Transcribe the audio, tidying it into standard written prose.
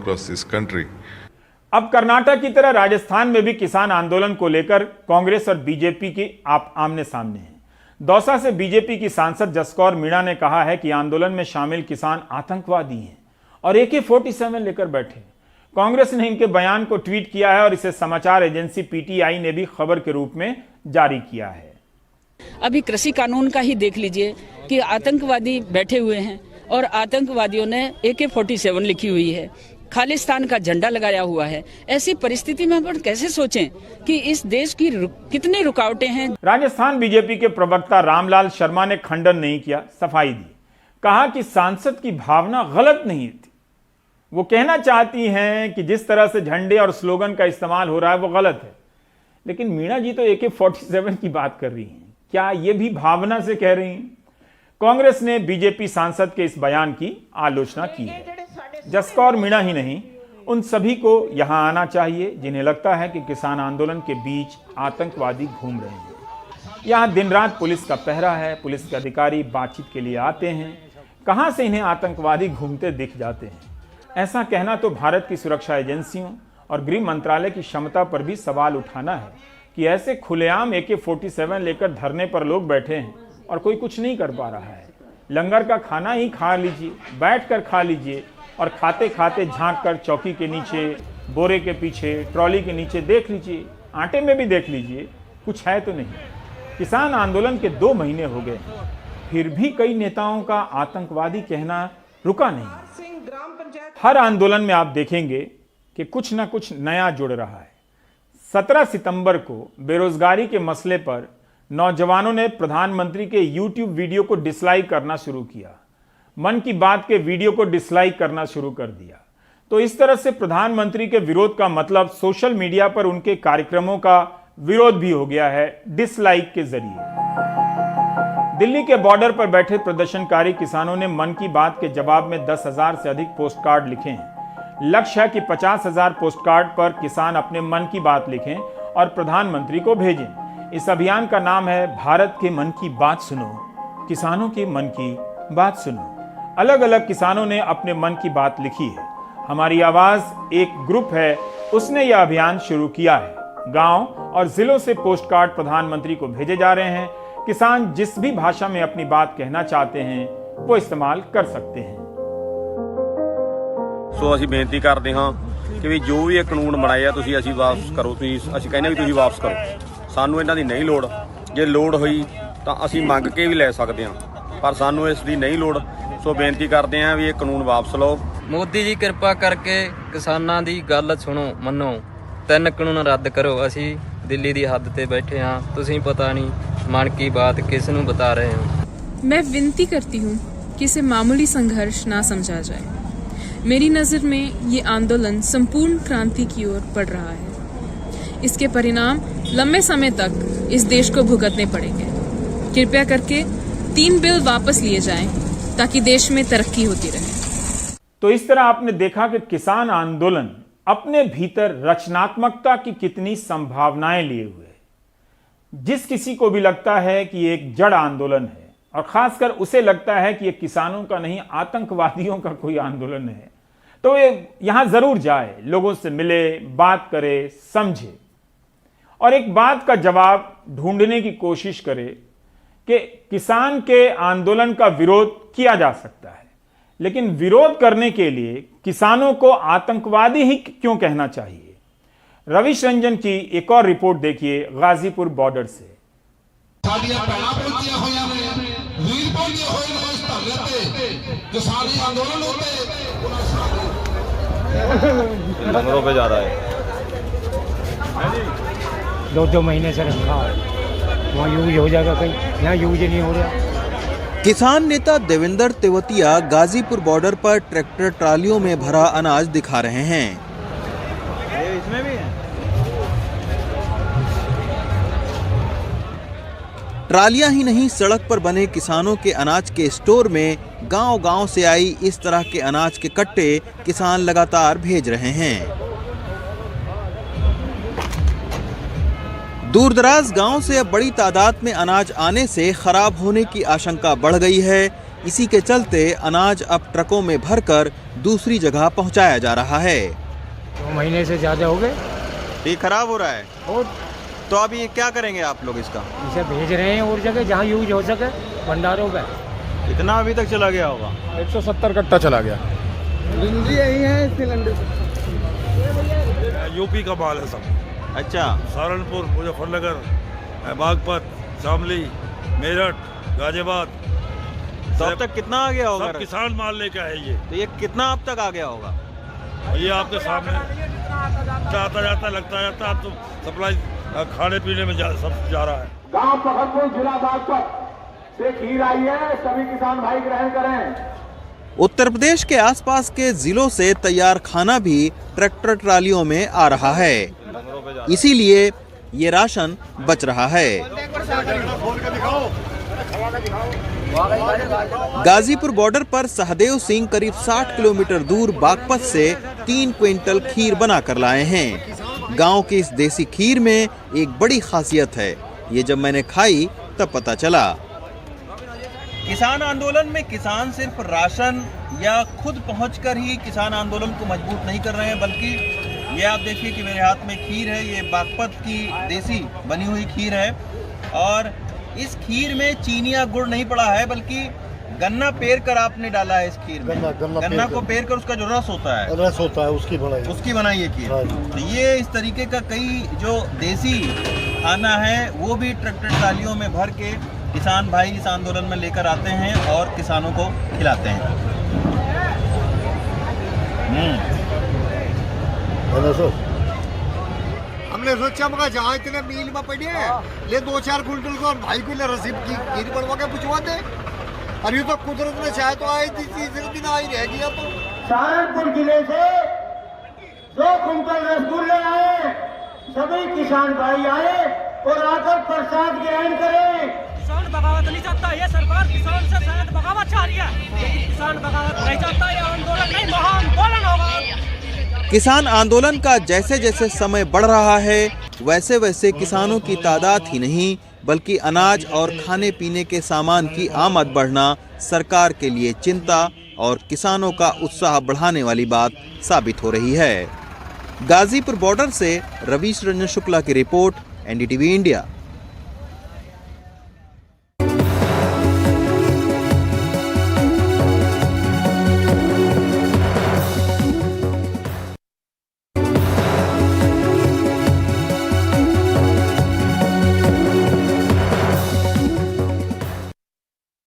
across this country. अब कर्नाटक की तरह राजस्थान में भी किसान आंदोलन को लेकर कांग्रेस और बीजेपी की आमने सामने हैं। दौसा से बीजेपी की सांसद जसकौर मीणा ने कहा है कि आंदोलन में शामिल किसान आतंकवादी हैं और AK-47 लेकर बैठे। कांग्रेस ने इनके बयान को ट्वीट किया है और इसे समाचार एजेंसी PTI ने भी खबर के रूप में जारी किया है। अभी कृषि कानून का ही देख लीजिए कि आतंकवादी बैठे हुए हैं और आतंकवादियों ने AK-47 लिखी हुई है, खालिस्तान का झंडा लगाया हुआ है। ऐसी परिस्थिति में अपन कैसे सोचें कि इस देश की कितनी रुकावटें हैं। राजस्थान बीजेपी के प्रवक्ता रामलाल शर्मा ने खंडन नहीं किया, सफाई दी। कहा कि सांसद की भावना गलत नहीं थी। वो कहना चाहती हैं कि जिस तरह से झंडे और स्लोगन का इस्तेमाल हो रहा है वो गलत है, लेकिन मीणा जी तो AK-47 की बात कर रही हैं। क्या ये भी भावना से कह रही हैं? कांग्रेस ने बीजेपी सांसद के इस बयान की आलोचना की है। जसकौर मीणा ही नहीं, उन सभी को यहां आना चाहिए जिन्हें लगता है कि किसान आंदोलन के बीच आतंकवादी घूम रहे हैं। यहां दिन रात पुलिस का पहरा है, पुलिस के अधिकारी बातचीत के लिए आते हैं। कहां से इन्हें आतंकवादी घूमते दिख जाते हैं? ऐसा कहना तो भारत की सुरक्षा एजेंसियों और गृह मंत्रालय की क्षमता पर भी सवाल उठाना है कि ऐसे खुलेआम AK-47 लेकर धरने पर लोग बैठे हैं और कोई कुछ नहीं कर पा रहा है। लंगर का खाना ही खा लीजिए, बैठकर खा लीजिए और खाते खाते झांक कर चौकी के नीचे, बोरे के पीछे, ट्रॉली के नीचे देख लीजिए, आटे में भी देख लीजिए, कुछ है तो नहीं। किसान आंदोलन के 2 महीने हो गए, फिर भी कई नेताओं का आतंकवादी कहना रुका नहीं। हर आंदोलन में आप देखेंगे कि कुछ ना कुछ नया जुड़ रहा है। 17 सितंबर को बेरोजगारी के मसले पर नौजवानों ने प्रधानमंत्री के YouTube वीडियो को डिसलाइक करना शुरू किया, मन की बात के वीडियो को डिसलाइक करना शुरू कर दिया। तो इस तरह से प्रधानमंत्री के विरोध का मतलब सोशल मीडिया पर उनके कार्यक्रमों का विरोध भी हो गया है डिसलाइक के जरिए। दिल्ली के बॉर्डर पर बैठे प्रदर्शनकारी किसानों ने मन की बात के जवाब में 10,000 से अधिक पोस्ट कार्ड लिखे हैं। लक्ष्य है कि 50,000 पोस्ट कार्ड पर किसान अपने मन की बात लिखें और प्रधानमंत्री को भेजें। इस अभियान का नाम है भारत के मन की बात सुनो, किसानों के मन की बात सुनो। अलग अलग किसानों ने अपने मन की बात लिखी है। हमारी आवाज एक ग्रुप है, उसने यह अभियान शुरू किया है। गांव और जिलों से पोस्ट कार्ड प्रधानमंत्री को भेजे जा रहे हैं। किसान जिस भी भाषा में अपनी बात कहना चाहते हैं वो इस्तेमाल कर सकते हैं। ਸੋ ਅਸੀਂ ਬੇਨਤੀ ਕਰਦੇ ਹਾਂ ਕਿ ਵੀ ਜੋ ਵੀ ਇਹ ਕਾਨੂੰਨ ਬਣਾਇਆ ਤੁਸੀਂ ਅਸੀਂ ਵਾਪਸ ਕਰੋ। ਅਸੀਂ ਕਹਿੰਦੇ ਵੀ ਤੁਸੀਂ ਵਾਪਸ ਕਰੋ। ਸਾਨੂੰ ਇਹਨਾਂ ਦੀ ਨਹੀਂ ਲੋੜ। ਜੇ ਲੋੜ ਹੋਈ ਤਾਂ ਅਸੀਂ ਮੰਗ ਕੇ ਵੀ ਲੈ ਸਕਦੇ ਹਾਂ, ਪਰ ਸਾਨੂੰ ਇਸ ਦੀ ਨਹੀਂ ਲੋੜ। ਸੋ ਬੇਨਤੀ ਕਰਦੇ ਹਾਂ ਵੀ ਇਹ ਕਾਨੂੰਨ ਵਾਪਸ ਲਓ। ਮੋਦੀ ਜੀ ਕਿਰਪਾ ਕਰਕੇ ਕਿਸਾਨਾਂ ਦੀ ਗੱਲ ਸੁਣੋ, ਮੰਨੋ। 3 ਕਾਨੂੰਨ ਰੱਦ ਕਰੋ। ਅਸੀਂ ਦਿੱਲੀ ਦੀ ਹੱਦ ਤੇ ਬੈਠੇ ਹਾਂ, ਤੁਸੀਂ ਪਤਾ ਨਹੀਂ मन की बात किस नू बता रहे हैं। मैं विनती करती हूँ कि इसे मामूली संघर्ष ना समझा जाए। मेरी नज़र में ये आंदोलन संपूर्ण क्रांति की ओर बढ़ रहा है। इसके परिणाम लंबे समय तक इस देश को भुगतने पड़ेंगे। कृपया करके 3 बिल वापस लिए जाएं ताकि देश में तरक्की होती रहे। तो इस तरह आपने देखा कि किसान आंदोलन अपने भीतर रचनात्मकता की कितनी संभावनाएं लिए हुए। जिस किसी को भी लगता है कि ये एक जड़ आंदोलन है और खासकर उसे लगता है कि ये किसानों का नहीं आतंकवादियों का कोई आंदोलन है, तो ये यहां जरूर जाए, लोगों से मिले, बात करे, समझे और एक बात का जवाब ढूंढने की कोशिश करे कि किसान के आंदोलन का विरोध किया जा सकता है, लेकिन विरोध करने के लिए किसानों को आतंकवादी ही क्यों कहना चाहिए। रविश रंजन की एक और रिपोर्ट देखिए गाजीपुर बॉर्डर से। लंगरों पे जा रहा है। 2 महीने से रखा है, वहाँ यूज हो जाएगा कहीं, यहाँ यूज नहीं हो रहा। किसान नेता देवेंद्र तेवतिया गाजीपुर बॉर्डर पर ट्रैक्टर ट्रालियों में भरा अनाज दिखा रहे हैं। इसमें भी है। ट्रालियां ही नहीं, सड़क पर बने किसानों के अनाज के स्टोर में गांव-गांव से आई इस तरह के अनाज के कट्टे किसान लगातार भेज रहे हैं। दूरदराज गांव से अब बड़ी तादाद में अनाज आने से खराब होने की आशंका बढ़ गई है। इसी के चलते अनाज अब ट्रकों में भरकर दूसरी जगह पहुंचाया जा रहा है। 2 महीने से ज़्यादा हो गए। ये खराब हो रहा है और तो अब ये क्या करेंगे आप लोग इसका? इसे भेज रहे हैं और जगह जहाँ यूज हो सके भंडारों पे। कितना अभी तक चला गया होगा? 170 कट्टा चला गया। यही है सिलेंडर। यूपी का माल है सब। अच्छा। सहारनपुर, मुजफ्फरनगर, बागपत, शामली, मेरठ, गाजियाबाद। तो अब तक कितना आ गया होगा? सब किसान माल लेके आए ये। तो ये कितना अब तक आ गया होगा? ये आपके सामने आता जाता लगता जाता, अब तो सप्लाई खाने पीने में सब जा रहा है। गांव पखरपुर जिला बागपत से खीर आई है, सभी किसान भाई ग्रहण करें। उत्तर प्रदेश के आसपास के जिलों से तैयार खाना भी ट्रैक्टर ट्रालियों में आ रहा है, इसीलिए ये राशन बच रहा है। गाजीपुर बॉर्डर पर सहदेव सिंह करीब 60 किलोमीटर दूर बागपत से 3 क्विंटल खीर बनाकर लाए हैं। गांव की इस देसी खीर में एक बड़ी खासियत है, ये जब मैंने खाई तब पता चला। किसान आंदोलन में किसान सिर्फ राशन या खुद पहुंचकर ही किसान आंदोलन को मजबूत नहीं कर रहे हैं, बल्कि ये आप देखिए कि मेरे हाथ में खीर है, ये बागपत की देसी बनी हुई खीर है। और इस खीर में चीनी या गुड़ नहीं पड़ा है, बल्कि गन्ना पेर कर आपने डाला है इस खीर में। गन्ना को पेर कर उसका जो रस होता है उसकी बनाई है खीर। तो ये इस तरीके का कई जो देसी खाना है वो भी ट्रैक्टर ट्रालियों में भर के किसान भाई इस आंदोलन में लेकर आते हैं और किसानों को खिलाते हैं। हमने सोचा मगर जहाँ इतने मील में पड़े ले 2-4 कुंटल को और भाई को ले रसीद की खीर बनवा के पूछवा दे। और ये तो कुदरत ने चाहे तो आई थी, तीसरे दिन आई रहेगी। तो सहारनपुर जिले से 2 कुंटल रसगुल्ले आए, सभी किसान भाई आए और आकर प्रसाद ग्रहण करें। किसान बगावत नहीं चाहता, ये सरकार किसान से शायद बगावत चाह रही है, लेकिन किसान बगावत नहीं चाहता। ये आंदोलन नहीं, महाआंदोलन होगा। किसान आंदोलन का जैसे जैसे समय बढ़ रहा है, वैसे वैसे किसानों की तादाद ही नहीं बल्कि अनाज और खाने पीने के सामान की आमद बढ़ना सरकार के लिए चिंता और किसानों का उत्साह बढ़ाने वाली बात साबित हो रही है। गाजीपुर बॉर्डर से रवीश रंजन शुक्ला की रिपोर्ट, NDTV इंडिया।